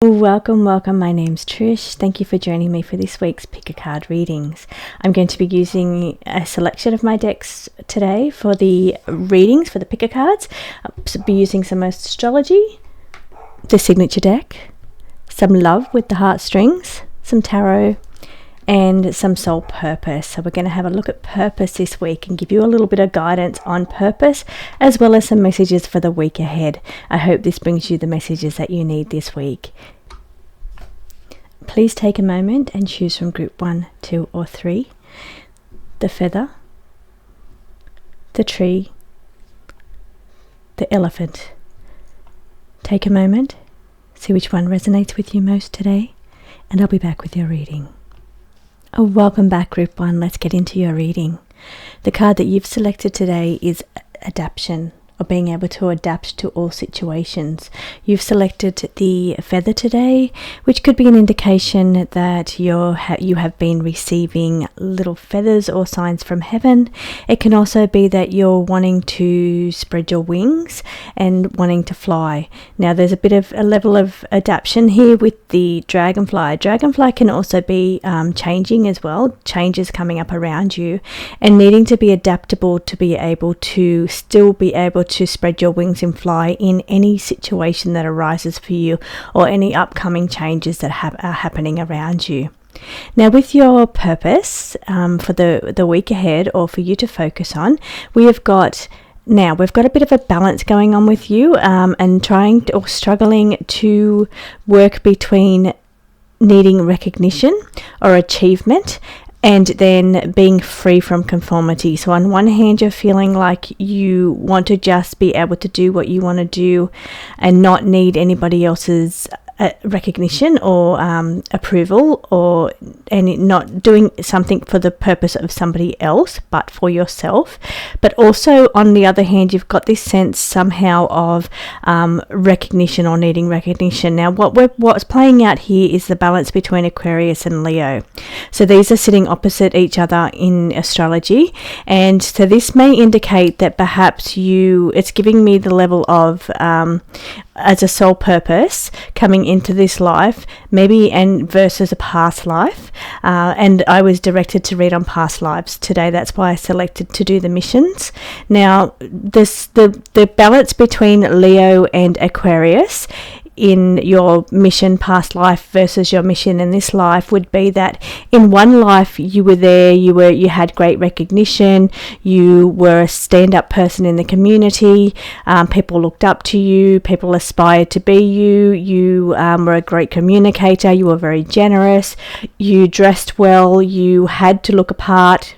Welcome. My name's Trish. Thank you for joining me for this week's Pick a Card readings. I'm going to be using a selection of my decks today for the readings for the Pick a Cards. I'll be using some astrology, the signature deck, some love with the heartstrings, some tarot, and some soul purpose. So we're going to have a look at purpose this week and give you a little bit of guidance on purpose, as well as some messages for the week ahead. I hope this brings you the messages that you need this week. Please take a moment and choose from group 1, 2 or 3. The feather, the tree, the elephant. Take a moment, see which one resonates with you most today, and I'll be back with your reading. Welcome back, group 1. Let's get into your reading. The card that you've selected today is adaptation, or being able to adapt to all situations. You've selected the feather today, which could be an indication that you have been receiving little feathers or signs from heaven. It can also be that you're wanting to spread your wings and wanting to fly. Now, there's a bit of a level of adaptation here with the dragonfly. Dragonfly can also be changing as well, changes coming up around you, and needing to be adaptable to be able to still be able to spread your wings and fly in any situation that arises for you, or any upcoming changes that are happening around you. Now, with your purpose for the week ahead, or for you to focus on, we've got a bit of a balance going on with you, and struggling to work between needing recognition or achievement and then being free from conformity. So on one hand, you're feeling like you want to just be able to do what you want to do and not need anybody else's recognition or approval, and not doing something for the purpose of somebody else but for yourself. But also, on the other hand, you've got this sense somehow of recognition or needing recognition. Now, what's playing out here is the balance between Aquarius and Leo. So these are sitting opposite each other in astrology, and so this may indicate that perhaps it's giving me the level of as a soul purpose coming into this life, maybe, and versus a past life. And I was directed to read on past lives today. That's why I selected to do the missions. Now, the balance between Leo and Aquarius in your mission past life versus your mission in this life would be that in one life you were there, you had great recognition, you were a stand-up person in the community, people looked up to you, people aspired to be you were a great communicator, you were very generous, you dressed well, you had to look apart.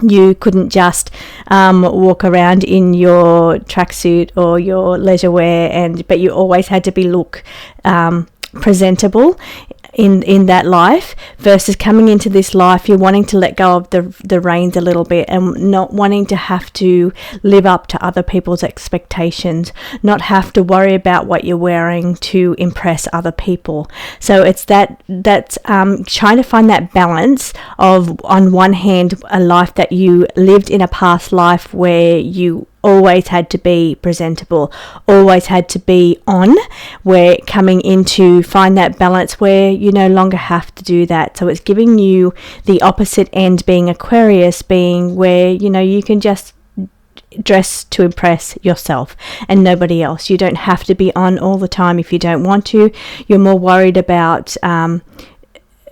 You couldn't just walk around in your tracksuit or your leisure wear, but you always had to look presentable in that life, versus coming into this life, you're wanting to let go of the reins a little bit and not wanting to have to live up to other people's expectations, not have to worry about what you're wearing to impress other people. So it's that's trying to find that balance of, on one hand, a life that you lived in a past life where you always had to be presentable, always had to be on, where coming in to find that balance where you no longer have to do that. So it's giving you the opposite end, being Aquarius, being where you can just dress to impress yourself and nobody else. You don't have to be on all the time if you don't want to. You're more worried about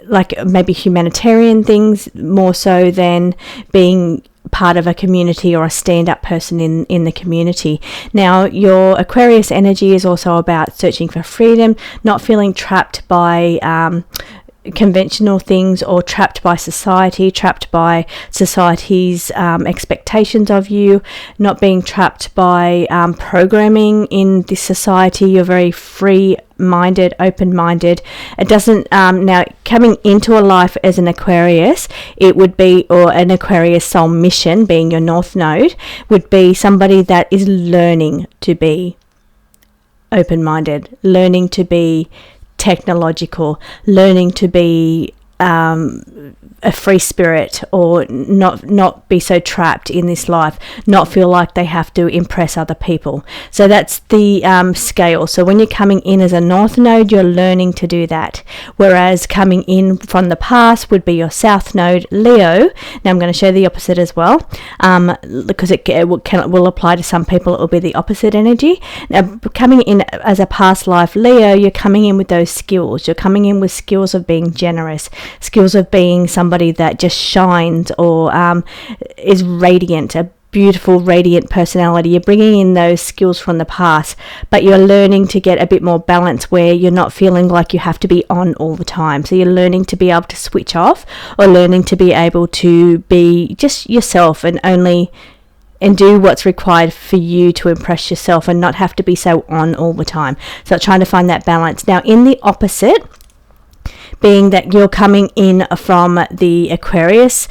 like maybe humanitarian things more so than being part of a community or a stand-up person in the community. Now, your Aquarius energy is also about searching for freedom, not feeling trapped by conventional things, or trapped by society's expectations of you, not being trapped by programming in this society. You're very free-minded, open-minded. It doesn't now coming into a life as an Aquarius, it would be, or an Aquarius soul mission being your North Node, would be somebody that is learning to be open-minded, learning to be technological, learning to be a free spirit, or not be so trapped in this life, not feel like they have to impress other people. So that's the scale. So when you're coming in as a North Node, you're learning to do that, whereas coming in from the past would be your South Node, Leo. Now I'm going to show the opposite as well, because it will apply to some people. It will be the opposite energy. Now coming in as a past life Leo, you're coming in with those skills. You're coming in with skills of being generous, skills of being somebody that just shines, or is radiant, a beautiful radiant personality. You're bringing in those skills from the past, but you're learning to get a bit more balance where you're not feeling like you have to be on all the time. So you're learning to be able to switch off, or learning to be able to be just yourself and do what's required for you to impress yourself, and not have to be so on all the time. So trying to find that balance. Now in the opposite, being that you're coming in from the Aquarius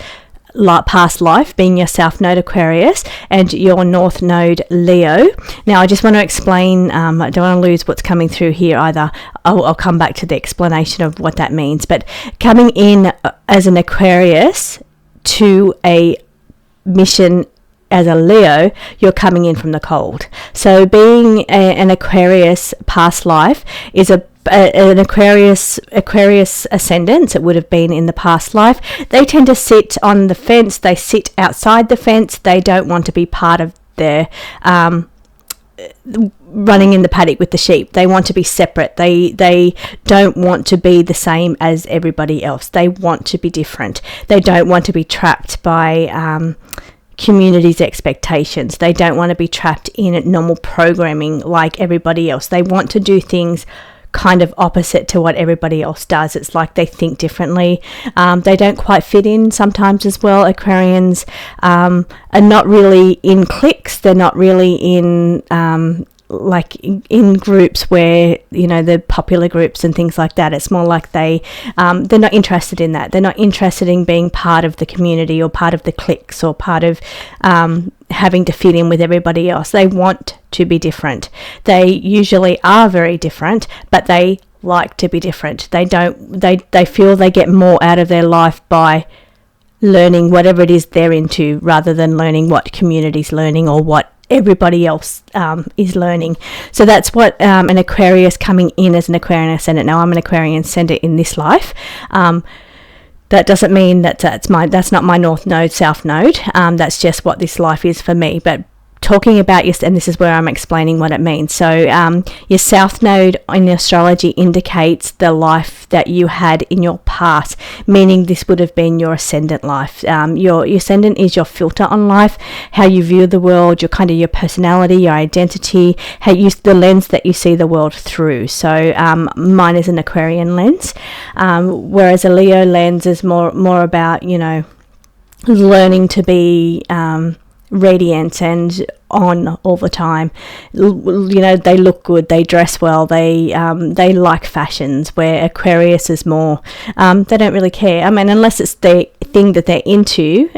past life, being your South Node Aquarius and your North Node Leo. Now I just want to explain, I don't want to lose what's coming through here either. I'll come back to the explanation of what that means. But coming in as an Aquarius to a mission as a Leo, you're coming in from the cold. So being an Aquarius past life is an Aquarius ascendant. It would have been in the past life. They tend to sit on the fence. They sit outside the fence. They don't want to be part of their running in the paddock with the sheep. They want to be separate. They don't want to be the same as everybody else. They want to be different. They don't want to be trapped by community's expectations. They don't want to be trapped in normal programming like everybody else. They want to do things kind of opposite to what everybody else does. It's like they think differently. They don't quite fit in sometimes as well. Aquarians are not really in cliques. They're not really in like in groups where, you know, the popular groups and things like that. It's more like they're not interested in that. They're not interested in being part of the community or part of the cliques or part of having to fit in with everybody else. They want to be different. They usually are very different, but they like to be different. They feel they get more out of their life by learning whatever it is they're into, rather than learning what community's learning or what everybody else is learning. So that's what an Aquarius coming in as an Aquarian ascendant. Now I'm an Aquarian ascendant in this life. That doesn't mean that's not my North Node, South Node. That's just what this life is for me. But talking about and this is where I'm explaining what it means. So your South Node in astrology indicates the life that you had in your past, meaning this would have been your ascendant life. Your ascendant is your filter on life, how you view the world, your personality, your identity, the lens that you see the world through. So mine is an Aquarian lens, whereas a Leo lens is more about, learning to be radiant and on all the time. They look good, they dress well, they like fashions, where Aquarius is more they don't really care. I mean, unless it's the thing that they're into,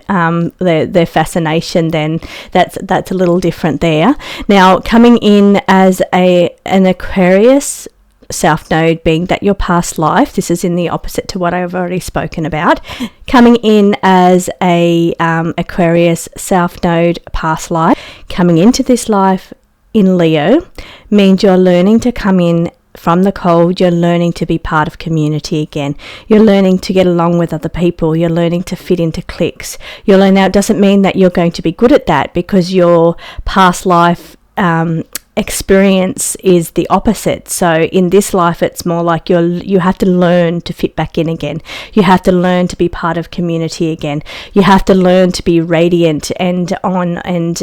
their fascination, then that's a little different there. Now coming in as an Aquarius South Node, being that your past life, this is in the opposite to what I've already spoken about. Coming in as a Aquarius South Node past life, coming into this life in Leo, means you're learning to come in from the cold. You're learning to be part of community again. You're learning to get along with other people. You're learning to fit into cliques. Now it doesn't mean that you're going to be good at that, because your past life experience is the opposite. So in this life, it's more like you have to learn to fit back in again. You have to learn to be part of community again. You have to learn to be radiant and on and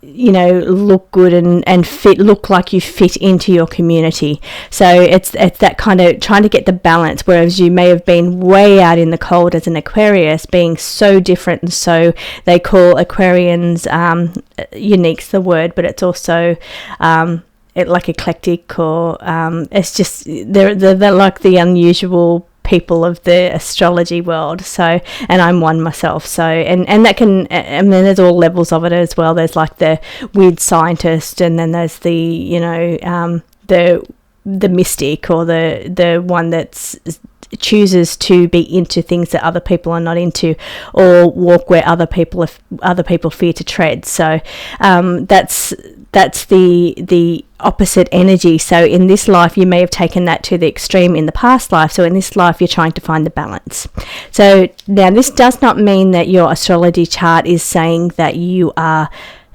look good and look like you fit into your community. So it's that kind of trying to get the balance, whereas you may have been way out in the cold as an Aquarius, being so different. And so they call Aquarians unique's the word, but it's also like eclectic, or it's just they're like the unusual people of the astrology world. So, and I'm one myself. So, and that can, and then there's all levels of it as well. There's like the weird scientist, and then there's the the mystic, or the one that's chooses to be into things that other people are not into, or walk where other people fear to tread. So that's the opposite energy. So in this life, you may have taken that to the extreme in the past life. So in this life, you're trying to find the balance. So now this does not mean that your astrology chart is saying that you are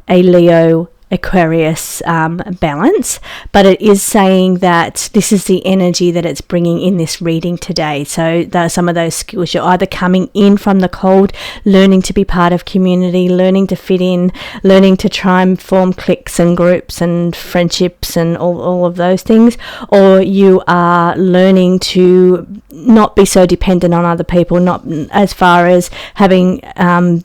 a Leo, Aquarius balance, but it is saying that this is the energy that it's bringing in this reading today. So some of those skills, you're either coming in from the cold, learning to be part of community, learning to fit in, learning to try and form cliques and groups and friendships and all of those things, or you are learning to not be so dependent on other people, not as far as having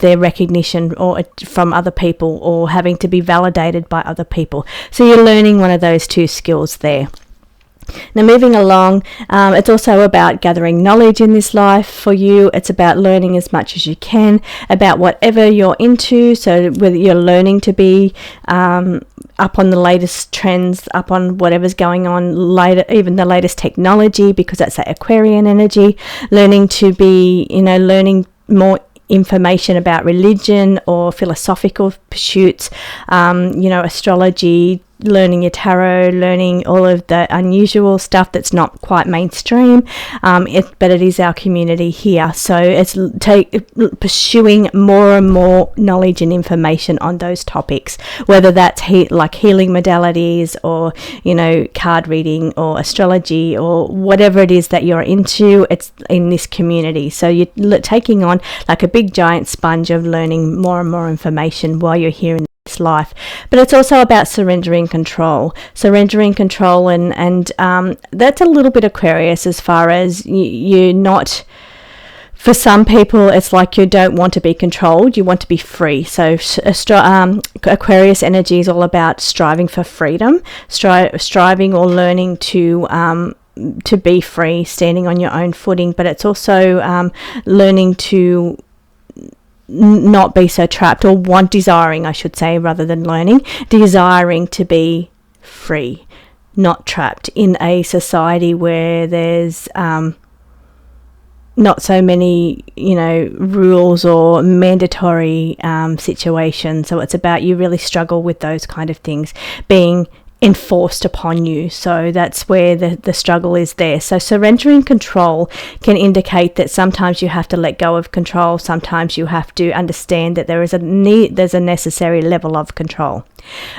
their recognition or from other people, or having to be validated by other people. So you're learning one of those two skills there. Now moving along, it's also about gathering knowledge in this life for you. It's about learning as much as you can about whatever you're into. So whether you're learning to be up on the latest trends, up on whatever's going on later, even the latest technology, because that's that Aquarian energy. Learning to be, learning more information about religion or philosophical pursuits, astrology, learning your tarot, learning all of the unusual stuff that's not quite mainstream, but it is our community here. So it's pursuing more and more knowledge and information on those topics, whether that's like healing modalities, or card reading, or astrology, or whatever it is that you're into. It's in this community, so you're taking on like a big giant sponge of learning more and more information while you're here in life. But it's also about surrendering control, and that's a little bit Aquarius, as far as you're not. For some people, it's like you don't want to be controlled, you want to be free. So Aquarius energy is all about striving for freedom, striving or learning to be free, standing on your own footing. But it's also learning to not be so trapped, or desiring, I should say, rather than learning, desiring to be free, not trapped in a society where there's not so many, rules or mandatory situations. So it's about, you really struggle with those kind of things being enforced upon you. So that's where the struggle is there. So surrendering control can indicate that sometimes you have to let go of control. Sometimes you have to understand that there's a necessary level of control.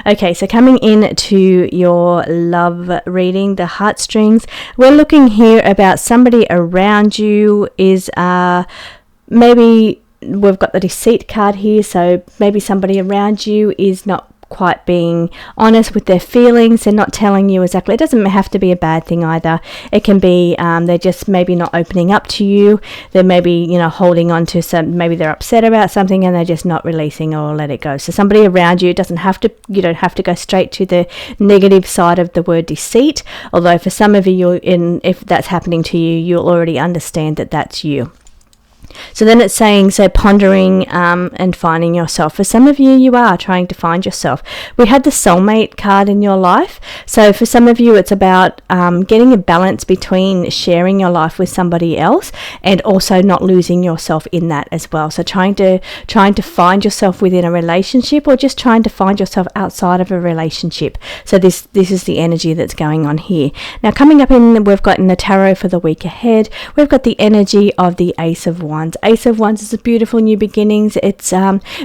Okay, so coming in to your love reading, the heartstrings, we're looking here about somebody around you is maybe we've got the deceit card here. So maybe somebody around you is not quite being honest with their feelings. They're not telling you exactly. It doesn't have to be a bad thing either. It can be they're just maybe not opening up to you. They're maybe holding on to some, maybe they're upset about something and they're just not releasing or let it go. So somebody around you, you don't have to go straight to the negative side of the word deceit, although for some of you, if that's happening to you, you'll already understand that that's you. So then it's saying, pondering and finding yourself. For some of you, you are trying to find yourself. We had the soulmate card in your life. So for some of you, it's about getting a balance between sharing your life with somebody else and also not losing yourself in that as well. So trying to find yourself within a relationship, or just trying to find yourself outside of a relationship. So this is the energy that's going on here. Now coming up we've got in the tarot for the week ahead, we've got the energy of the Ace of Wands. Ace of Wands is a beautiful new beginnings. It's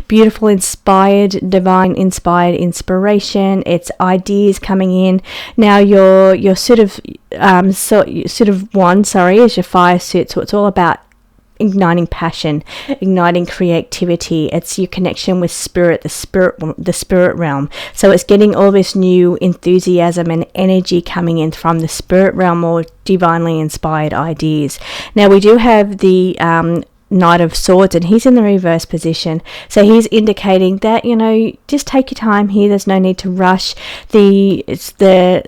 beautiful, inspired, divine inspired inspiration. It's ideas coming in. Now your sort of wand, is your fire suit. So it's all about igniting passion, igniting creativity. It's your connection with spirit, the spirit realm. So it's getting all this new enthusiasm and energy coming in from the spirit realm, or divinely inspired ideas. Now we do have the Knight of Swords, and he's in the reverse position, so he's indicating that just take your time here. There's no need to rush. The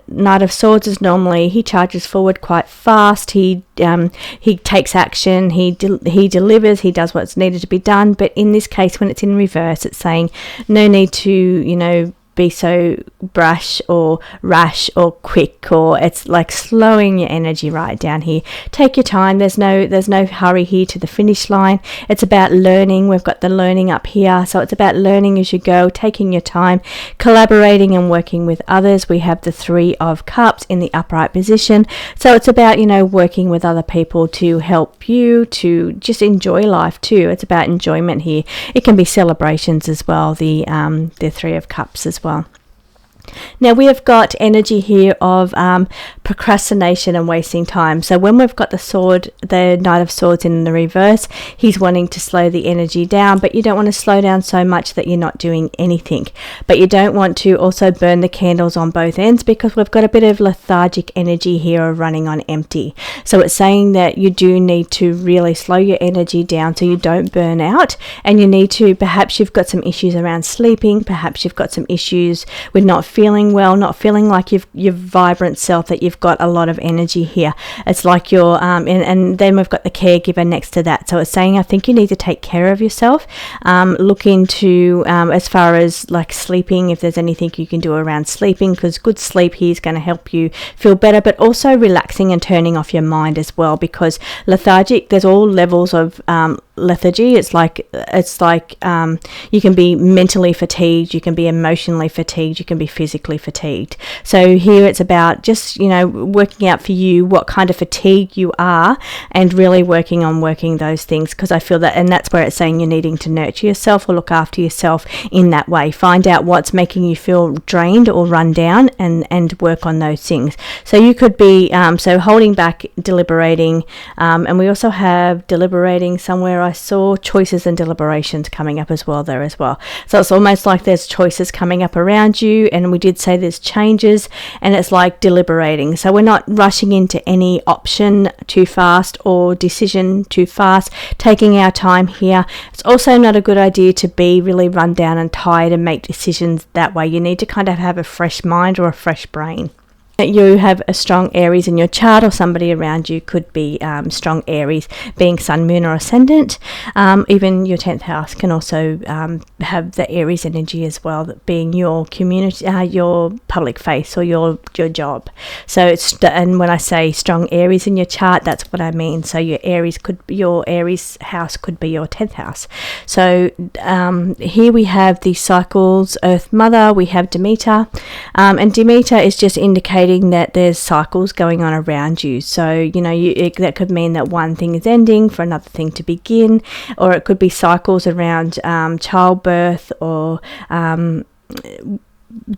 Knight of Swords is normally, he charges forward quite fast. He takes action. He delivers. He does what's needed to be done. But in this case, when it's in reverse, it's saying no need to be so brash or rash or quick, or it's like slowing your energy right down here. Take your time. There's no hurry here to the finish line. It's about learning. We've got the learning up here, so it's about learning as you go, taking your time, collaborating and working with others. We have the 3 of Cups in the upright position, so it's about, you know, working with other people to help you to just enjoy life too. It's about enjoyment here. It can be celebrations as well, the 3 of Cups as well. Now we have got energy here of procrastination and wasting time. So when we've got the Knight of Swords in the reverse, he's wanting to slow the energy down, but you don't want to slow down so much that you're not doing anything. But you don't want to also burn the candles on both ends, because we've got a bit of lethargic energy here of running on empty. So it's saying that you do need to really slow your energy down so you don't burn out, and you need to, perhaps you've got some issues around sleeping, perhaps you've got some issues with not feeling well, not feeling like your vibrant self, that you've got a lot of energy here. It's like you're and then we've got the caregiver next to that. So it's saying, I think you need to take care of yourself. Look into as far as like sleeping, if there's anything you can do around sleeping, because good sleep here is going to help you feel better, but also relaxing and turning off your mind as well, because lethargic, there's all levels of lethargy. It's like you can be mentally fatigued, you can be emotionally fatigued, you can be physically fatigued. So here it's about just, you know, working out for you what kind of fatigue you are, and really working those things, because I feel that, and that's where it's saying you're needing to nurture yourself or look after yourself in that way. Find out what's making you feel drained or run down, and work on those things. So you could be so holding back, deliberating, and we also have deliberating somewhere. I saw choices and deliberations coming up as well there as well. So it's almost like there's choices coming up around you, and we did say there's changes, and it's like deliberating. So we're not rushing into any option too fast or decision too fast, taking our time here. It's also not a good idea to be really run down and tired and make decisions that way. You need to kind of have a fresh mind or a fresh brain. You have a strong Aries in your chart, or somebody around you could be strong Aries, being Sun, Moon or Ascendant. Even your 10th house can also have the Aries energy as well, that being your community, your public face, or your job. So it's, and when I say strong Aries in your chart, that's what I mean. So your Aries house could be your 10th house. So here we have the cycles, Earth Mother, we have Demeter, and Demeter is just indicating that there's cycles going on around you. So, you know, that could mean that one thing is ending for another thing to begin, or it could be cycles around childbirth, or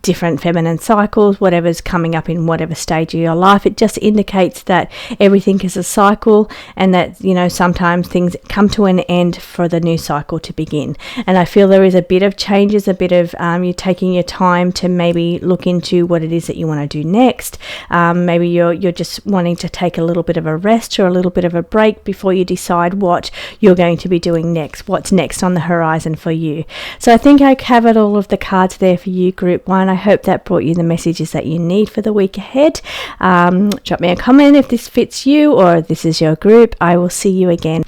different feminine cycles, whatever's coming up in whatever stage of your life. It just indicates that everything is a cycle, and that, you know, sometimes things come to an end for the new cycle to begin. And I feel there is a bit of changes, a bit of you taking your time to maybe look into what it is that you want to do next. Maybe you're just wanting to take a little bit of a rest or a little bit of a break before you decide what you're going to be doing next, what's next on the horizon for you. So I think I covered all of the cards there for you, Group 1. I hope that brought you the messages that you need for the week ahead. Drop me a comment if this fits you or this is your group. I will see you again.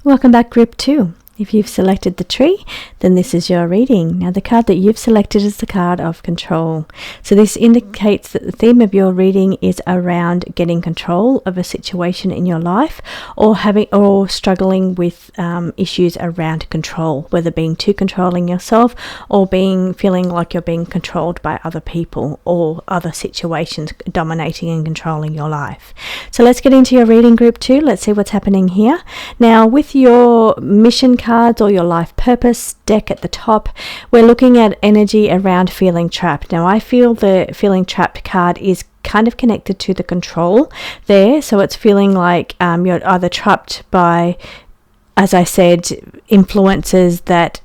Welcome back, Group 2. If you've selected the tree, then this is your reading. Now, the card that you've selected is the card of control. So this indicates that the theme of your reading is around getting control of a situation in your life, or struggling with issues around control, whether being too controlling yourself, or feeling like you're being controlled by other people or other situations dominating and controlling your life. So let's get into your reading, Group 2. Let's see what's happening here. Now, with your mission cards or your life purpose deck at the top, we're looking at energy around feeling trapped. Now, I feel the feeling trapped card is kind of connected to the control there. So it's feeling like you're either trapped by, as I said, influences that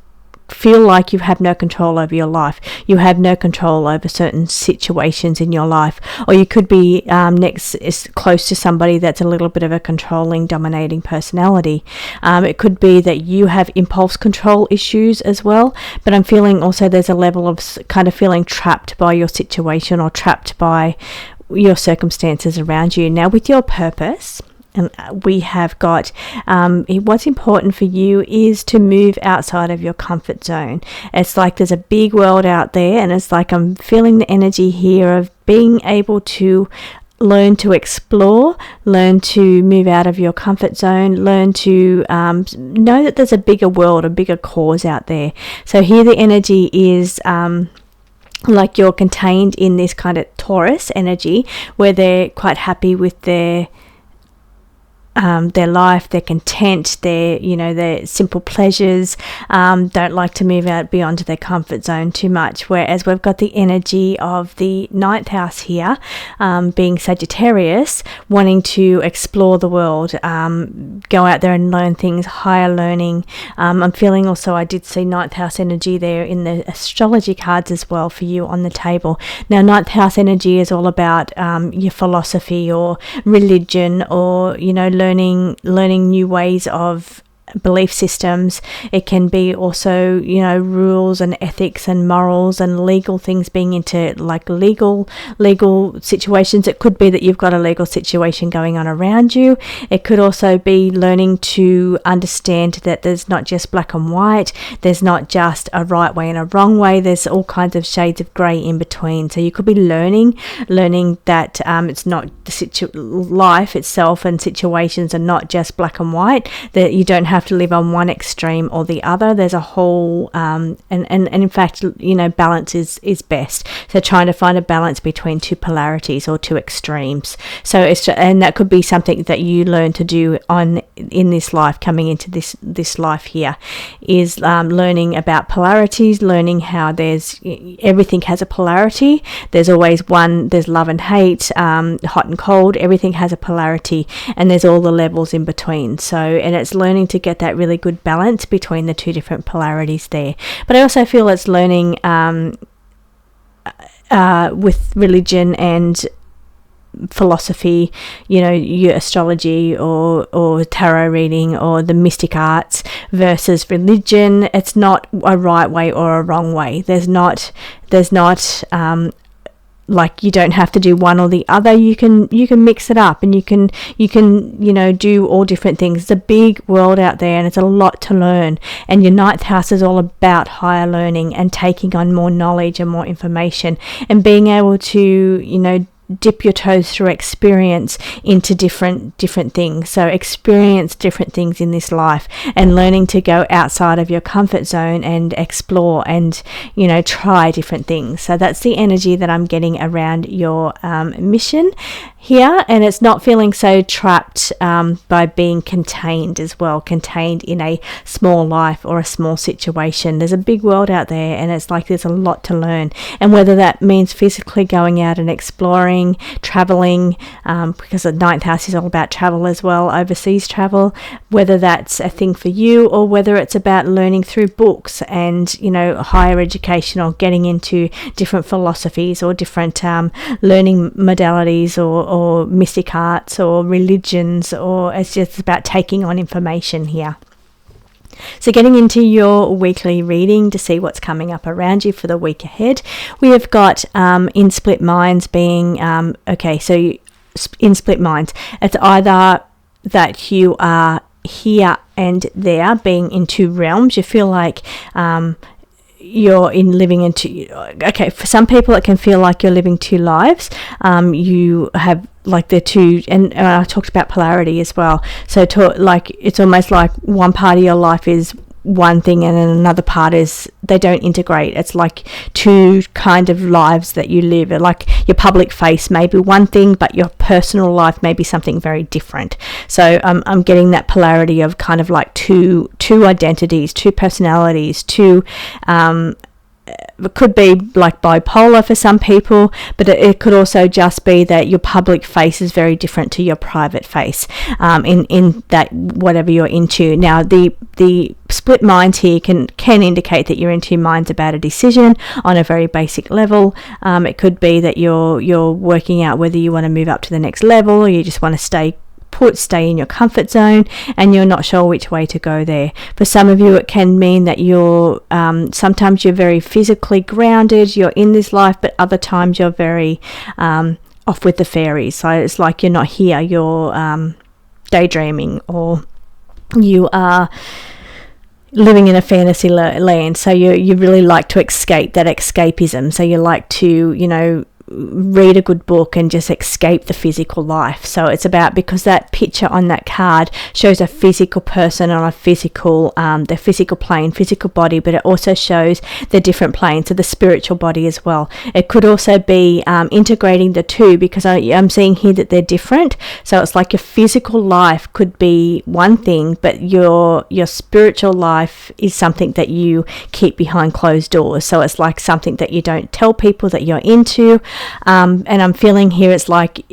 feel like you have no control over your life. You have no control over certain situations in your life, or you could be close to somebody that's a little bit of a controlling, dominating personality. It could be that you have impulse control issues as well, but I'm feeling also there's a level of kind of feeling trapped by your situation or trapped by your circumstances around you. Now, with your purpose, And we have got what's important for you is to move outside of your comfort zone. It's like there's a big world out there, and it's like I'm feeling the energy here of being able to learn to explore, learn to move out of your comfort zone, learn to know that there's a bigger world, a bigger cause out there. So here the energy is like you're contained in this kind of Taurus energy where they're quite happy with their life, they're content, their simple pleasures, don't like to move out beyond their comfort zone too much. Whereas we've got the energy of the ninth house here, being Sagittarius, wanting to explore the world, go out there and learn things, higher learning. I'm feeling also, I did see ninth house energy there in the astrology cards as well for you on the table. Now, ninth house energy is all about your philosophy or religion, or learning new ways of belief systems. It can be also rules and ethics and morals and legal things, being into like legal situations. It could be that you've got a legal situation going on around you. It could also be learning to understand that there's not just black and white, there's not just a right way and a wrong way, there's all kinds of shades of grey in between. So you could be learning that it's not life itself and situations are not just black and white, that you don't have to live on one extreme or the other. There's a whole and in fact balance is best. So trying to find a balance between two polarities or two extremes. So and that could be something that you learn to do in this life, coming into this life here, is learning about polarities, learning how everything has a polarity. There's always one, there's love and hate, hot and cold, everything has a polarity, and there's all the levels in between. So, and it's learning to get that really good balance between the two different polarities there. But I also feel it's learning with religion and philosophy, your astrology or tarot reading or the mystic arts versus religion. It's not a right way or a wrong way. There's not like you don't have to do one or the other. You can mix it up, and you can do all different things. It's a big world out there, and it's a lot to learn. And your ninth house is all about higher learning and taking on more knowledge and more information, and being able to dip your toes through experience into different things. So experience different things in this life, and learning to go outside of your comfort zone and explore and try different things. So that's the energy that I'm getting around your mission here. And it's not feeling so trapped by being contained as well, contained in a small life or a small situation. There's a big world out there, and it's like there's a lot to learn. And whether that means physically going out and exploring, traveling, because the ninth house is all about travel as well, overseas travel, whether that's a thing for you or whether it's about learning through books and higher education, or getting into different philosophies or different learning modalities or mystic arts or religions, or it's just about taking on information here. So getting into your weekly reading to see what's coming up around you for the week ahead, we have got in split minds being, so in split minds, it's either that you are here and there, being in two realms. You feel like you're living into, for some people it can feel like you're living two lives. You have like the two, and I talked about polarity as well. So it's almost like one part of your life is one thing and then another part is, they don't integrate. It's like two kind of lives that you live. Like your public face may be one thing, but your personal life may be something very different. So I'm getting that polarity of kind of like two identities, two personalities, it could be like bipolar for some people, but it could also just be that your public face is very different to your private face in that whatever you're into. Now the split minds here can indicate that you're in two minds about a decision on a very basic level. It could be that you're working out whether you want to move up to the next level, or you just want to stay in your comfort zone and you're not sure which way to go there. For some of you it can mean that you're sometimes you're very physically grounded, you're in this life, but other times you're very off with the fairies. So it's like you're not here, you're daydreaming, or you are living in a fantasy land, so you really like to escape, that escapism. So you like to, you know, read a good book and just escape the physical life. So it's about, because that picture on that card shows a physical person on a physical the physical plane, physical body, but it also shows the different planes, so the spiritual body as well. It could also be integrating the two, because I'm seeing here that they're different. So it's like your physical life could be one thing, but your spiritual life is something that you keep behind closed doors. So it's like something that you don't tell people that you're into. And I'm feeling here it's like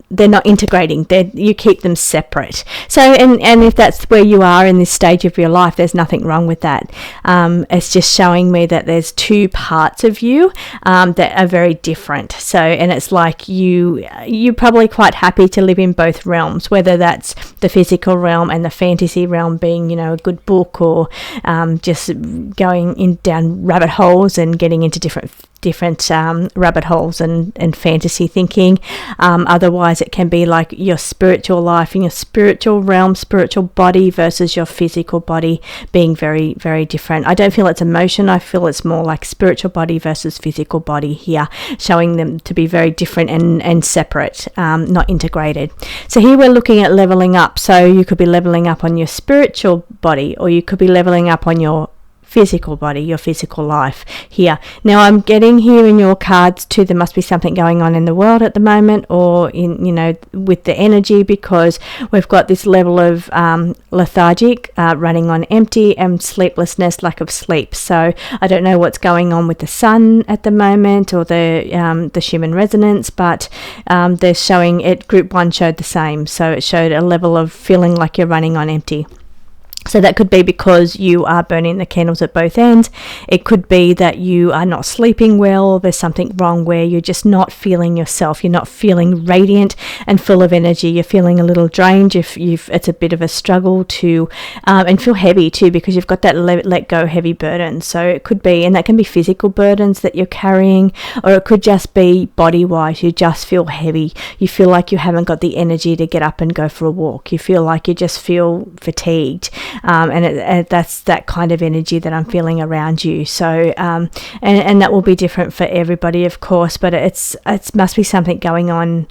they're not integrating, you keep them separate. So and if that's where you are in this stage of your life, there's nothing wrong with that. It's just showing me that there's two parts of you that are very different. So, and it's like you're probably quite happy to live in both realms, whether that's the physical realm and the fantasy realm being, you know, a good book, or just going down rabbit holes and getting into different rabbit holes and fantasy thinking. Otherwise it can be like your spiritual life and your spiritual realm, spiritual body versus your physical body being very, very different. I don't feel it's emotion, I feel it's more like spiritual body versus physical body here, showing them to be very different and separate, not integrated. So here we're looking at leveling up. So you could be leveling up on your spiritual body, or you could be leveling up on your physical body, your physical life here. Now I'm getting here in your cards too, there must be something going on in the world at the moment, or in, you know, with the energy, because we've got this level of lethargic, running on empty, and sleeplessness, lack of sleep. So I don't know what's going on with the sun at the moment, or the Schumann resonance, but they're showing it. Group 1 showed the same, so it showed a level of feeling like you're running on empty. So that could be because you are burning the candles at both ends. It could be that you are not sleeping well. There's something wrong where you're just not feeling yourself. You're not feeling radiant and full of energy. You're feeling a little drained. It's a bit of a struggle to, and feel heavy too, because you've got that let go heavy burden. So it could be, and that can be physical burdens that you're carrying, or it could just be body wise. You just feel heavy. You feel like you haven't got the energy to get up and go for a walk. You feel like you just feel fatigued. And that's that kind of energy that I'm feeling around you. So and that will be different for everybody, of course, but it must be something going on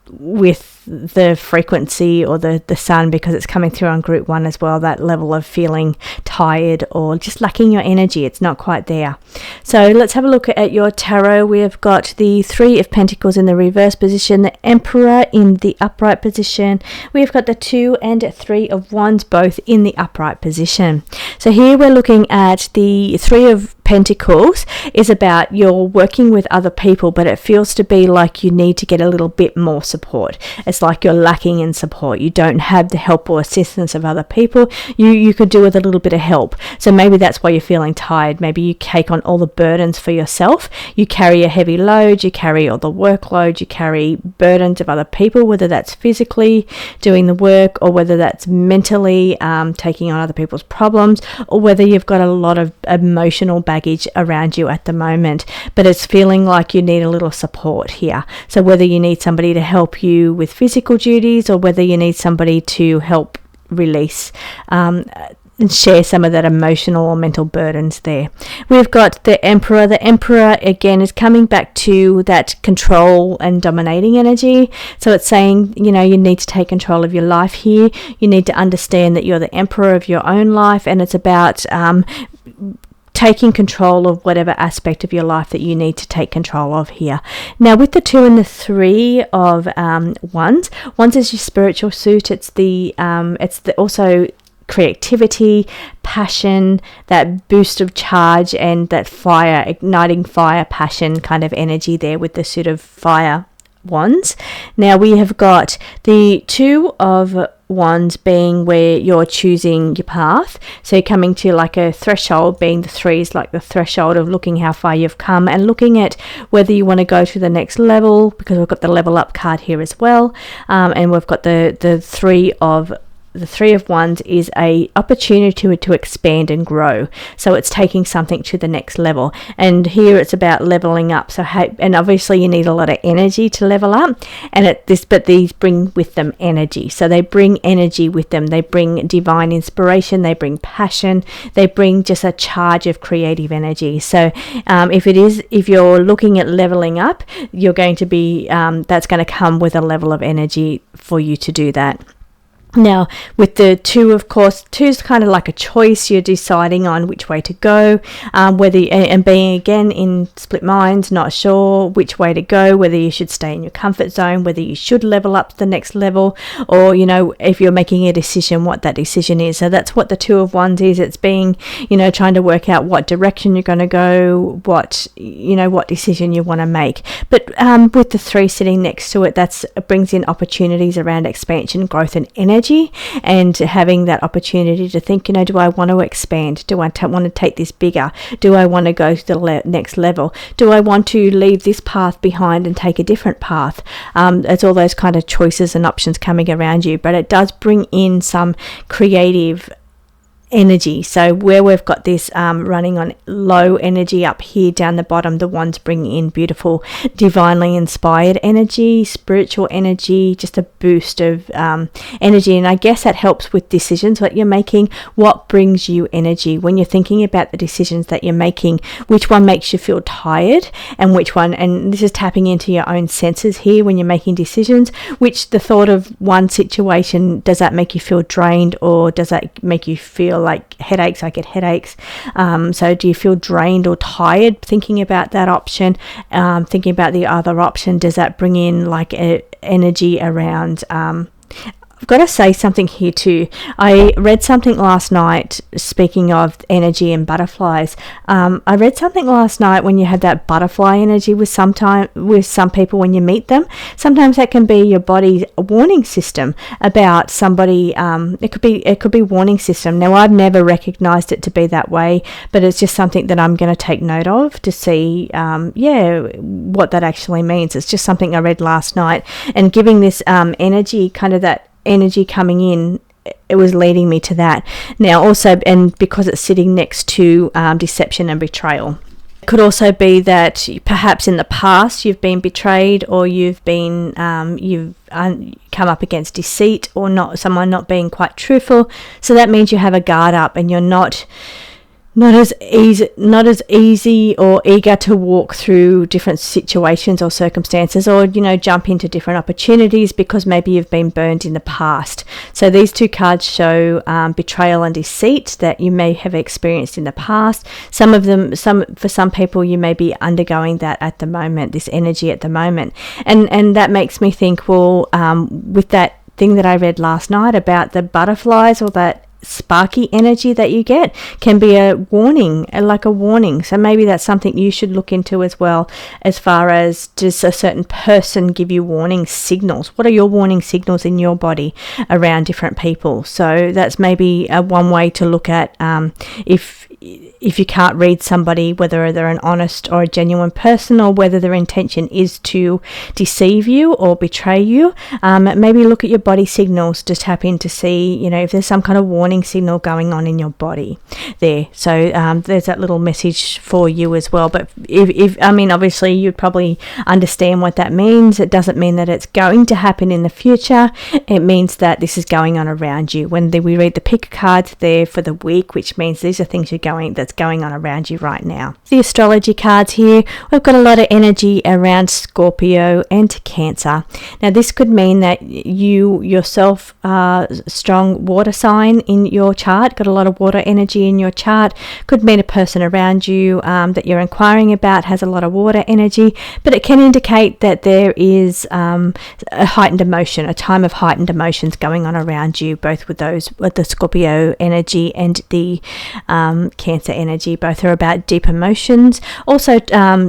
with the frequency or the sun, because it's coming through on group 1 as well, that level of feeling tired or just lacking your energy. It's not quite there. So let's have a look at your tarot. We've got the 3 of Pentacles in the reverse position, the Emperor in the upright position. We've got the 2 and 3 of Wands both in the upright position. So here we're looking at the 3 of Pentacles is about you're working with other people, but it feels to be like you need to get a little bit more support. It's like you're lacking in support. You don't have the help or assistance of other people. You could do with a little bit of help. So maybe that's why you're feeling tired. Maybe you take on all the burdens for yourself. You carry a heavy load. You carry all the workload. You carry burdens of other people, whether that's physically doing the work, or whether that's mentally taking on other people's problems, or whether you've got a lot of emotional baggage around you at the moment, but it's feeling like you need a little support here. So whether you need somebody to help you with physical duties, or whether you need somebody to help release and share some of that emotional or mental burdens there. We've got the Emperor. The Emperor again is coming back to that control and dominating energy. So it's saying, you know, you need to take control of your life here. You need to understand that you're the Emperor of your own life, and it's about taking control of whatever aspect of your life that you need to take control of here. Now with the 2 and the 3 of Wands is your spiritual suit. It's the also creativity, passion, that boost of charge, and that fire, igniting fire, passion kind of energy there with the suit of fire Wands. Now we have got the 2 of Wands being where you're choosing your path. So you're coming to like a threshold, being the 3 is like the threshold of looking how far you've come and looking at whether you want to go to the next level, because we've got the level up card here as well. And we've got the 3 of the Three of Wands is a opportunity to expand and grow. So it's taking something to the next level. And here it's about leveling up. So and obviously you need a lot of energy to level up. And but these bring with them energy. So they bring energy with them. They bring divine inspiration. They bring passion. They bring just a charge of creative energy. So if you're looking at leveling up, you're going to be that's going to come with a level of energy for you to do that. Now, with the Two, of course, Two is kind of like a choice. You're deciding on which way to go, and being again in split minds, not sure which way to go, whether you should stay in your comfort zone, whether you should level up to the next level, or, if you're making a decision, what that decision is. So that's what the Two of Wands is. It's being, trying to work out what direction you're going to go, what decision you want to make. But with the Three sitting next to it, it brings in opportunities around expansion, growth, and energy. And having that opportunity to think, do I want to expand? Do I want to take this bigger? Do I want to go to the next level? Do I want to leave this path behind and take a different path? It's all those kind of choices and options coming around you, but it does bring in some creative energy. So where we've got this running on low energy up here down the bottom, the Wands bring in beautiful divinely inspired energy, spiritual energy, just a boost of energy. And I guess that helps with decisions that you're making. What brings you energy when you're thinking about the decisions that you're making? Which one makes you feel tired, and which one, and this is tapping into your own senses here when you're making decisions, which the thought of one situation, does that make you feel drained, or does that make you feel like headaches? I get headaches. So do you feel drained or tired thinking about that option? Thinking about the other option, does that bring in like energy around I've got to say something here too. I read something last night, speaking of energy and butterflies. I read something last night when you have that butterfly energy with some people when you meet them. Sometimes that can be your body's warning system about somebody. It could be warning system. Now, I've never recognized it to be that way, but it's just something that I'm going to take note of to see what that actually means. It's just something I read last night, and giving this energy, kind of that energy coming in, it was leading me to that. Now also, and because it's sitting next to deception and betrayal, it could also be that perhaps in the past you've been betrayed, or you've come up against deceit, or someone not being quite truthful. So that means you have a guard up, and you're not as easy or eager to walk through different situations or circumstances, or jump into different opportunities because maybe you've been burned in the past. So these two cards show betrayal and deceit that you may have experienced in the past. For some people, you may be undergoing that at the moment, this energy at the moment, and that makes me think, well, with that thing that I read last night about the butterflies, or that sparky energy that you get, can be a warning, like a warning. So maybe that's something you should look into as well, as far as, does a certain person give you warning signals? What are your warning signals in your body around different people? So that's maybe one way to look at if you can't read somebody, whether they're an honest or a genuine person, or whether their intention is to deceive you or betray you. Maybe look at your body signals to tap in to see, if there's some kind of warning signal going on in your body there. So there's that little message for you as well. But if obviously you'd probably understand what that means. It doesn't mean that it's going to happen in the future. It means that this is going on around you. When we read the pick cards there for the week, which means these are things that's going on around you right now. The astrology cards here, we've got a lot of energy around Scorpio and Cancer. Now this could mean that you yourself are a strong water sign in your chart, got a lot of water energy in your chart. Could mean a person around you that you're inquiring about has a lot of water energy, but it can indicate that there is a heightened emotion, a time of heightened emotions going on around you, both with the Scorpio energy and the Cancer energy. Both are about deep emotions. Also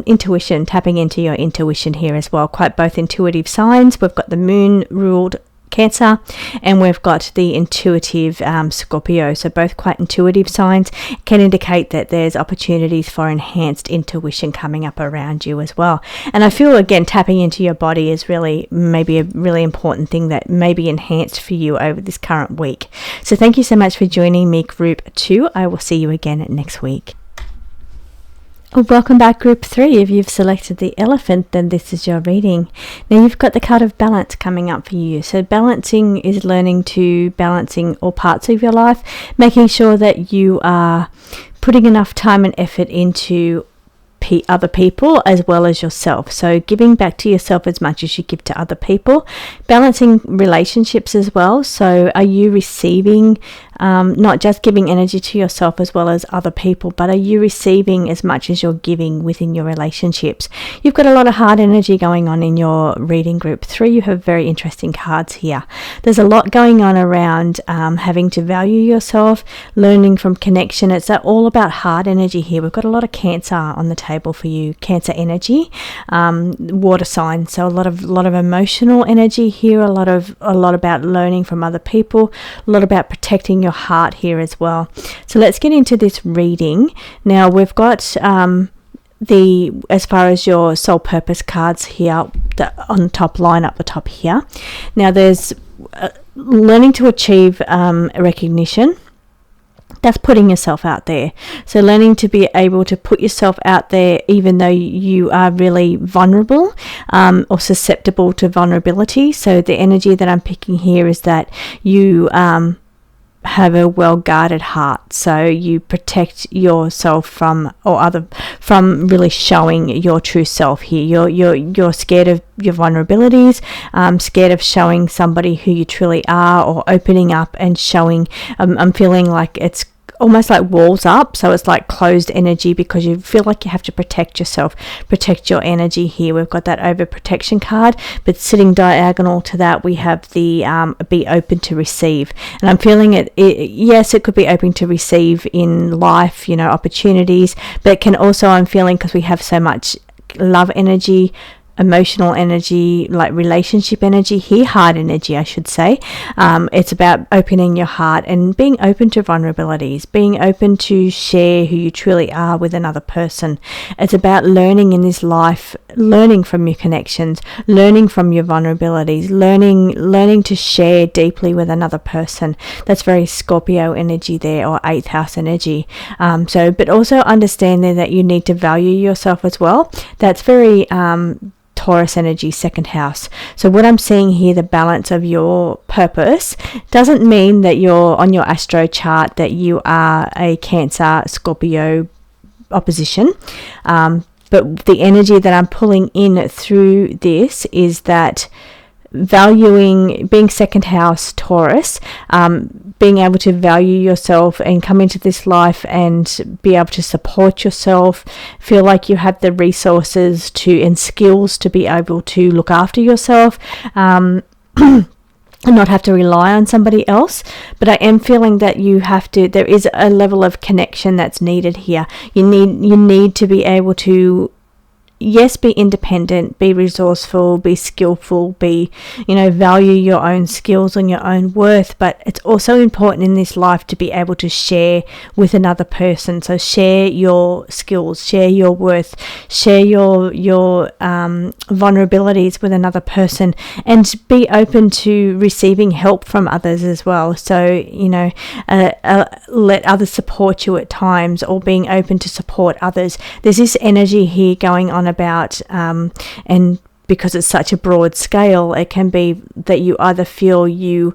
intuition, tapping into your intuition here as well. Quite both intuitive signs. We've got the moon ruled Cancer, and we've got the intuitive Scorpio. So both quite intuitive signs, can indicate that there's opportunities for enhanced intuition coming up around you as well. And I feel, again, tapping into your body is really maybe a really important thing that may be enhanced for you over this current week. So thank you so much for joining me, Group 2. I will see you again next week. Welcome back, Group 3. If you've selected the elephant, then this is your reading. Now you've got the card of balance coming up for you. So balancing is balancing all parts of your life, making sure that you are putting enough time and effort into other people as well as yourself. So giving back to yourself as much as you give to other people. Balancing relationships as well. So are you receiving, not just giving energy to yourself as well as other people, but are you receiving as much as you're giving within your relationships? You've got a lot of hard energy going on in your reading, Group 3. You have very interesting cards here. There's a lot going on around having to value yourself, learning from connection. It's all about hard energy here. We've got a lot of Cancer on the table for you, Cancer energy, water sign. So a lot of emotional energy here, a lot about learning from other people, a lot about protecting your heart here as well. So let's get into this reading. Now we've got as far as your soul purpose cards here on the top line up the top here. Now there's learning to achieve recognition. That's putting yourself out there. So learning to be able to put yourself out there even though you are really vulnerable or susceptible to vulnerability. So the energy that I'm picking here is that you have a well-guarded heart. So you protect yourself from really showing your true self here. You're scared of your vulnerabilities, scared of showing somebody who you truly are, or opening up and showing. I'm feeling like it's almost like walls up, so it's like closed energy because you feel like you have to protect yourself, protect your energy here. We've got that overprotection card, but sitting diagonal to that we have the be open to receive. And I'm feeling yes, it could be open to receive in life, opportunities, but it can also, I'm feeling, because we have so much love energy, emotional energy, like relationship energy here, hard energy I should say. It's about opening your heart and being open to vulnerabilities, being open to share who you truly are with another person. It's about learning in this life, learning from your connections, learning from your vulnerabilities, learning to share deeply with another person. That's very Scorpio energy there, or 8th house energy. But also understanding that you need to value yourself as well. That's very Taurus energy, 2nd house. So what I'm seeing here, the balance of your purpose, doesn't mean that you're on your Astro chart that you are a Cancer Scorpio opposition. But the energy that I'm pulling in through this is that valuing, being 2nd house Taurus, being able to value yourself and come into this life and be able to support yourself, feel like you have the resources and skills to be able to look after yourself, and not have to rely on somebody else. But I am feeling that there is a level of connection that's needed here. You need to be able to, yes, be independent, be resourceful, be skillful, value your own skills and your own worth. But it's also important in this life to be able to share with another person. So share your skills, share your worth, share your vulnerabilities with another person, and be open to receiving help from others as well. So, let others support you at times, or being open to support others. There's this energy here going on about and because it's such a broad scale, it can be that you either feel you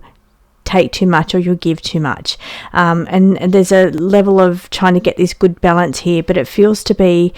take too much or you give too much, and there's a level of trying to get this good balance here, but it feels to be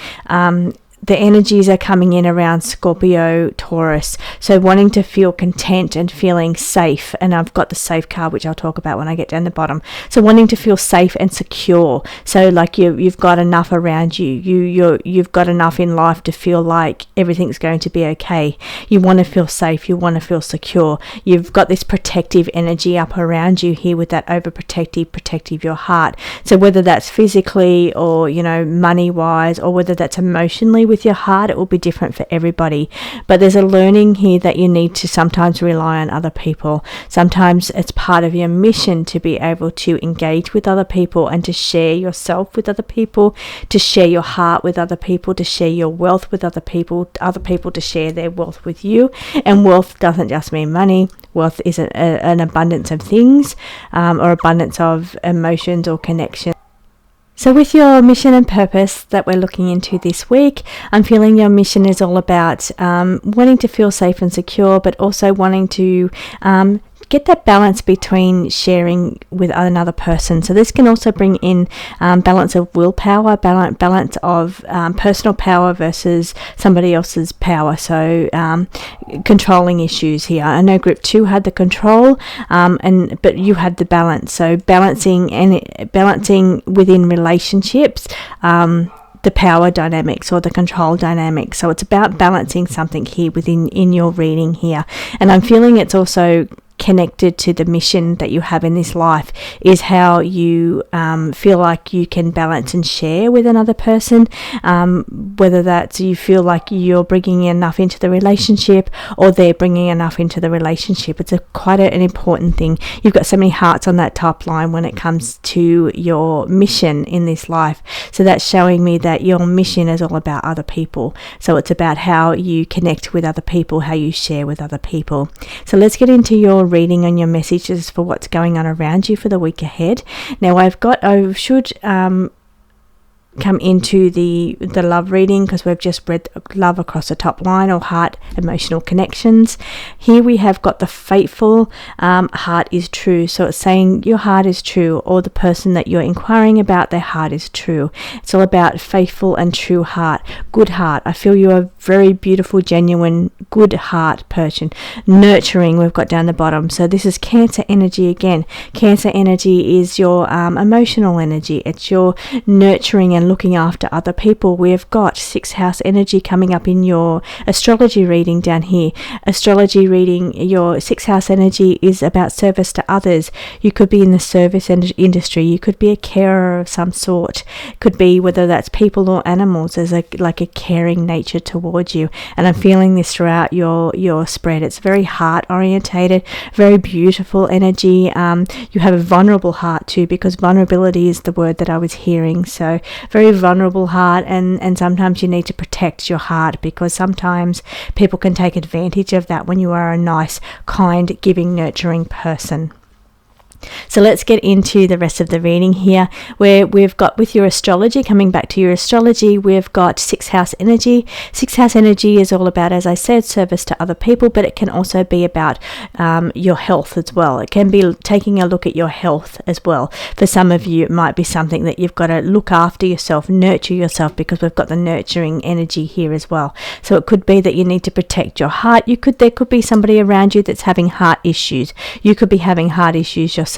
the energies are coming in around Scorpio, Taurus. So wanting to feel content and feeling safe. And I've got the safe card, which I'll talk about when I get down the bottom. So wanting to feel safe and secure. So like you've got enough around you. You've got enough in life to feel like everything's going to be okay. You want to feel safe. You want to feel secure. You've got this protective energy up around you here with that protective your heart. So whether that's physically or, money wise, or whether that's emotionally with your heart, it will be different for everybody. But there's a learning here that you need to sometimes rely on other people. Sometimes it's part of your mission to be able to engage with other people and to share yourself with other people, to share your heart with other people, to share your wealth with other people to share their wealth with you. And wealth doesn't just mean money. Wealth is an abundance of things, or abundance of emotions or connections. So with your mission and purpose that we're looking into this week, I'm feeling your mission is all about wanting to feel safe and secure, but also wanting to get that balance between sharing with another person. So this can also bring in balance of willpower, balance of personal power versus somebody else's power. So controlling issues here. I know group 2 had the control, but you had the balance. So balancing within relationships, the power dynamics or the control dynamics. So it's about balancing something here in your reading here. And I'm feeling it's also connected to the mission that you have in this life, is how you feel like you can balance and share with another person, whether that's you feel like you're bringing enough into the relationship or they're bringing enough into the relationship. It's quite an important thing. You've got so many hearts on that top line when it comes to your mission in this life. So that's showing me that your mission is all about other people. So it's about how you connect with other people, how you share with other people. So let's get into your reading on your messages for what's going on around you for the week ahead. Now I should come into the love reading, because we've just read love across the top line, or heart emotional connections. Here we have got the faithful heart is true. So it's saying your heart is true, or the person that you're inquiring about, their heart is true. It's all about faithful and true heart, good heart. I feel you're a very beautiful, genuine, good heart person. Nurturing, we've got down the bottom. So this is Cancer energy again. Cancer energy is your emotional energy. It's your nurturing and looking after other people. We've got 6th house energy coming up in your astrology reading down here. Astrology reading, your 6th house energy is about service to others. You could be in the service industry. You could be a carer of some sort. Could be whether that's people or animals. There's like a caring nature towards you. And I'm feeling this throughout your spread. It's very heart orientated, very beautiful energy. You have a vulnerable heart too, because vulnerability is the word that I was hearing. So very vulnerable heart, and sometimes you need to protect your heart, because sometimes people can take advantage of that when you are a nice, kind, giving, nurturing person. So let's get into the rest of the reading here, where we've got with your astrology, coming back to your astrology, we've got 6th house energy. 6th house energy is all about, as I said, service to other people, but it can also be about your health as well. It can be taking a look at your health as well. For some of you, it might be something that you've got to look after yourself, nurture yourself, because we've got the nurturing energy here as well. So it could be that you need to protect your heart. There could be somebody around you that's having heart issues. You could be having heart issues yourself.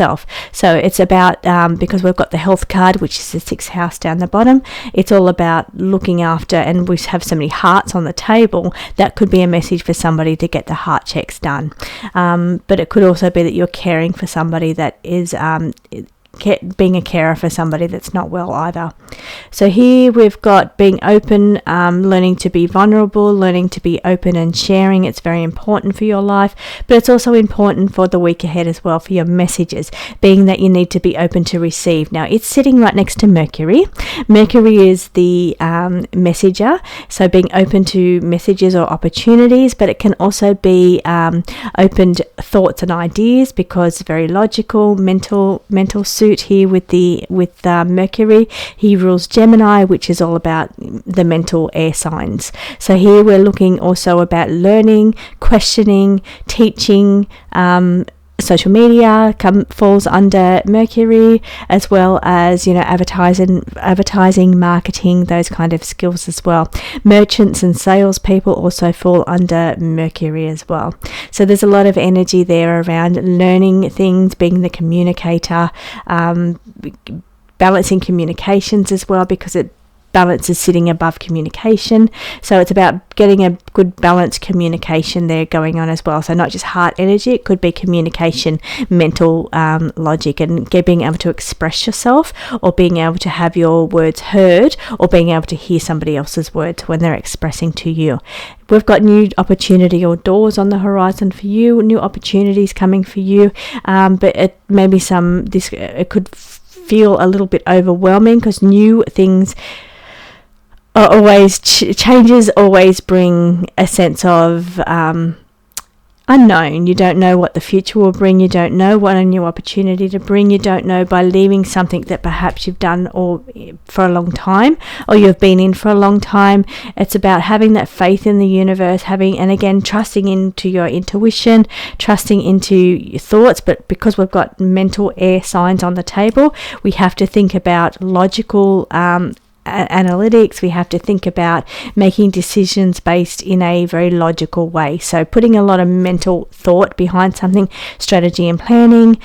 So it's about, because we've got the health card, which is the 6th house down the bottom, it's all about looking after, and we have so many hearts on the table. That could be a message for somebody to get the heart checks done. But it could also be that you're caring for somebody that is being a carer for somebody that's not well either. So here we've got being open, learning to be vulnerable, learning to be open and sharing. It's very important for your life, but it's also important for the week ahead as well, for your messages, being that you need to be open to receive. Now it's sitting right next to Mercury. Mercury is the messenger, so being open to messages or opportunities, but it can also be opened thoughts and ideas, because very logical, mental suit here with Mercury. He rules Gemini, which is all about the mental air signs. So here we're looking also about learning, questioning, teaching. Social media falls under Mercury, as well as advertising, marketing, those kind of skills as well. Merchants and salespeople also fall under Mercury as well. So there's a lot of energy there around learning things, being the communicator, balancing communications as well, because it balance is sitting above communication. So it's about getting a good balanced communication there going on as well. So not just heart energy, it could be communication, mental logic, and being able to express yourself, or being able to have your words heard, or being able to hear somebody else's words when they're expressing to you. We've got new opportunity or doors on the horizon for you, new opportunities coming for you, but it maybe it could feel a little bit overwhelming, because new things are always changes always bring a sense of unknown. You don't know what the future will bring. You don't know what a new opportunity to bring. You don't know, by leaving something that perhaps you've done for a long time, or you've been in for a long time. It's about having that faith in the universe, and again, trusting into your intuition, trusting into your thoughts. But because we've got mental air signs on the table, we have to think about logical analytics. We have to think about making decisions based in a very logical way, so putting a lot of mental thought behind something, strategy and planning,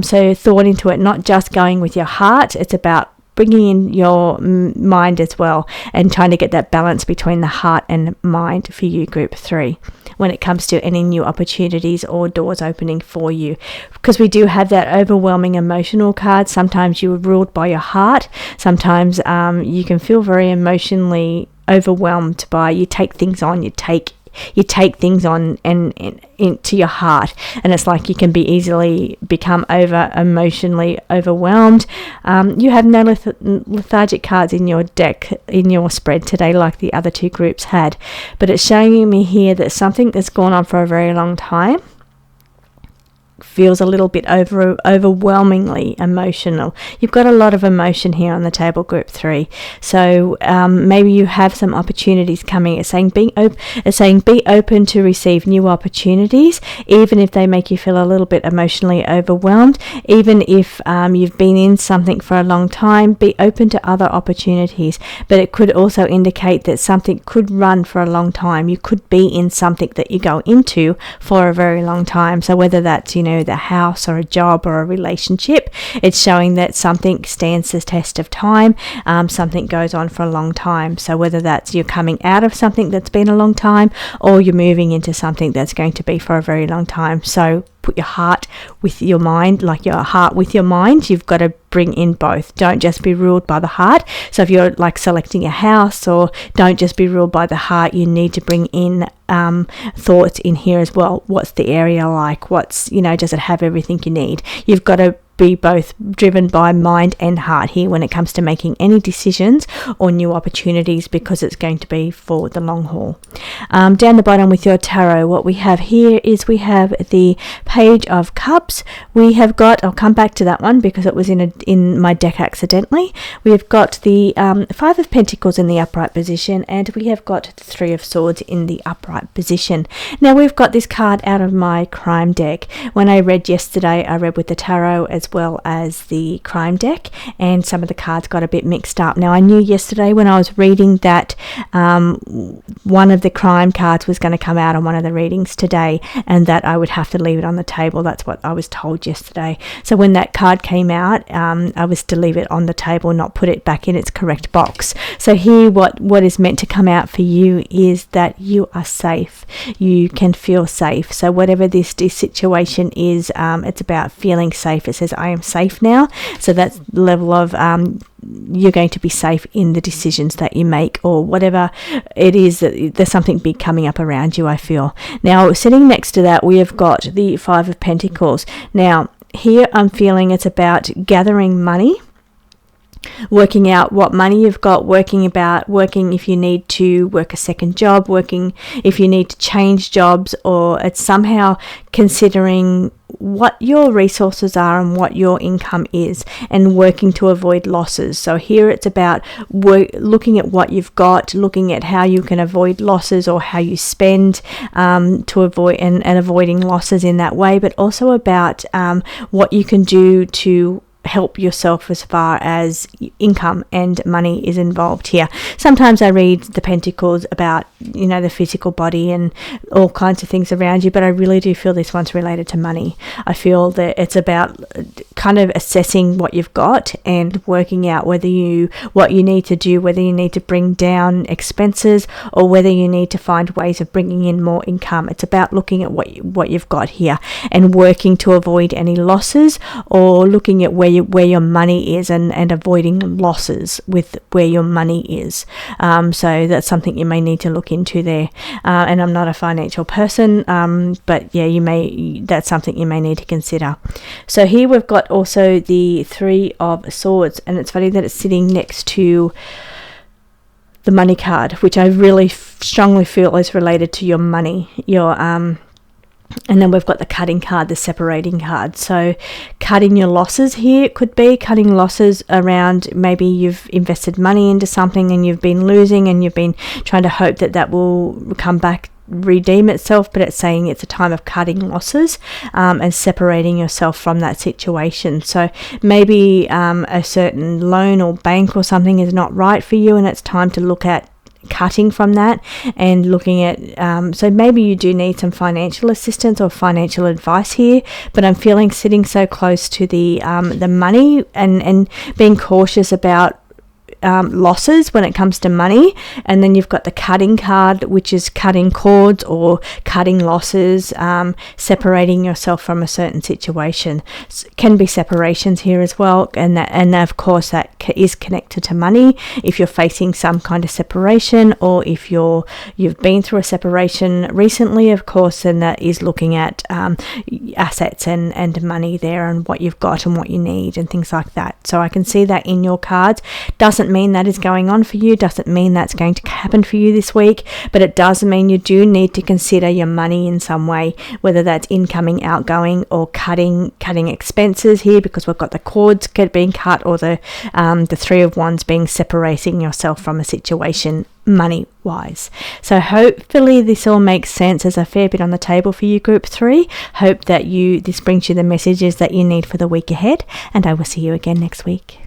so thought into it, not just going with your heart. It's about bringing in your mind as well, and trying to get that balance between the heart and mind for you, group 3, when it comes to any new opportunities or doors opening for you. Because we do have that overwhelming emotional card. Sometimes you're ruled by your heart. Sometimes you can feel very emotionally overwhelmed by, you take things on, you take things on and into your heart, and it's like you can be easily become emotionally overwhelmed. You have no lethargic cards in your deck, in your spread today, like the other two groups had, but it's showing me here that something that's gone on for a very long time feels a little bit overwhelmingly emotional. You've got a lot of emotion here on the table, group 3. So maybe you have some opportunities coming. It's saying be open to receive new opportunities, even if they make you feel a little bit emotionally overwhelmed. Even if you've been in something for a long time, be open to other opportunities. But it could also indicate that something could run for a long time. You could be in something that you go into for a very long time. So whether that's, the house or a job or a relationship, it's showing that something stands the test of time. Something goes on for a long time. So whether that's you're coming out of something that's been a long time, or you're moving into something that's going to be for a very long time. So put your heart with your mind, like your heart with your mind. You've got to bring in both. Don't just be ruled by the heart. So if you're like selecting a house, or don't just be ruled by the heart, you need to bring in thoughts in here as well. What's the area like? Does it have everything you need? You've got to be both driven by mind and heart here when it comes to making any decisions or new opportunities, because it's going to be for the long haul. Down the bottom with your tarot, what we have here is we have the Page of Cups. We have got, I'll come back to that one because it was in my deck accidentally. We have got the 5 of Pentacles in the upright position, and we have got the 3 of Swords in the upright position. Now we've got this card out of my crime deck. When I read yesterday, I read with the tarot as well as the crime deck, and some of the cards got a bit mixed up. Now I knew yesterday when I was reading that one of the crime cards was going to come out on one of the readings today, and that I would have to leave it on the table. That's what I was told yesterday. So when that card came out, I was to leave it on the table, not put it back in its correct box. So here what is meant to come out for you is that you are safe. You can feel safe. So whatever this situation is, it's about feeling safe. It says I am safe now. So that's the level of you're going to be safe in the decisions that you make, or whatever it is. There's something big coming up around you, I feel. Now sitting next to that, we have got the 5 of Pentacles. Now here I'm feeling it's about gathering money, working out what money you've got, working if you need to work a second job, working if you need to change jobs, or it's somehow considering what your resources are and what your income is, and working to avoid losses. So here it's about looking at what you've got, looking at how you can avoid losses, or how you spend to avoid and avoiding losses in that way, but also about what you can do to help yourself as far as income and money is involved here. Sometimes I read the Pentacles about, the physical body and all kinds of things around you, but I really do feel this one's related to money. I feel that it's about kind of assessing what you've got and working out what you need to do, whether you need to bring down expenses or whether you need to find ways of bringing in more income. It's about looking at what you've got here and working to avoid any losses, or looking at where your money is and avoiding losses with where your money is. So that's something you may need to look into there. And I'm not a financial person, but yeah, that's something you may need to consider. So here we've got also the Three of Swords, and it's funny that it's sitting next to the money card, which I really strongly feel is related to your money, and then we've got the cutting card, the separating card. So cutting your losses here, it could be cutting losses around maybe you've invested money into something and you've been losing and you've been trying to hope that will come back, redeem itself, but it's saying it's a time of cutting losses and separating yourself from that situation. So maybe a certain loan or bank or something is not right for you, and it's time to look at cutting from that and looking at so maybe you do need some financial assistance or financial advice here, but I'm feeling sitting so close to the money and being cautious about losses when it comes to money. And then you've got the cutting card, which is cutting cords or cutting losses, separating yourself from a certain situation. Can be separations here as well, and of course that is connected to money. If you're facing some kind of separation, or if you've been through a separation recently, of course, then that is looking at assets and money there, and what you've got and what you need and things like that. So I can see that in your cards. Doesn't mean that is going on for you, doesn't mean that's going to happen for you this week, but it does mean you do need to consider your money in some way, whether that's incoming, outgoing, or cutting expenses here, because we've got the cords being cut, or the Three of Wands being separating yourself from a situation money wise. So hopefully this all makes sense. There's a fair bit on the table for you, group 3. Hope that this brings you the messages that you need for the week ahead, and I will see you again next week.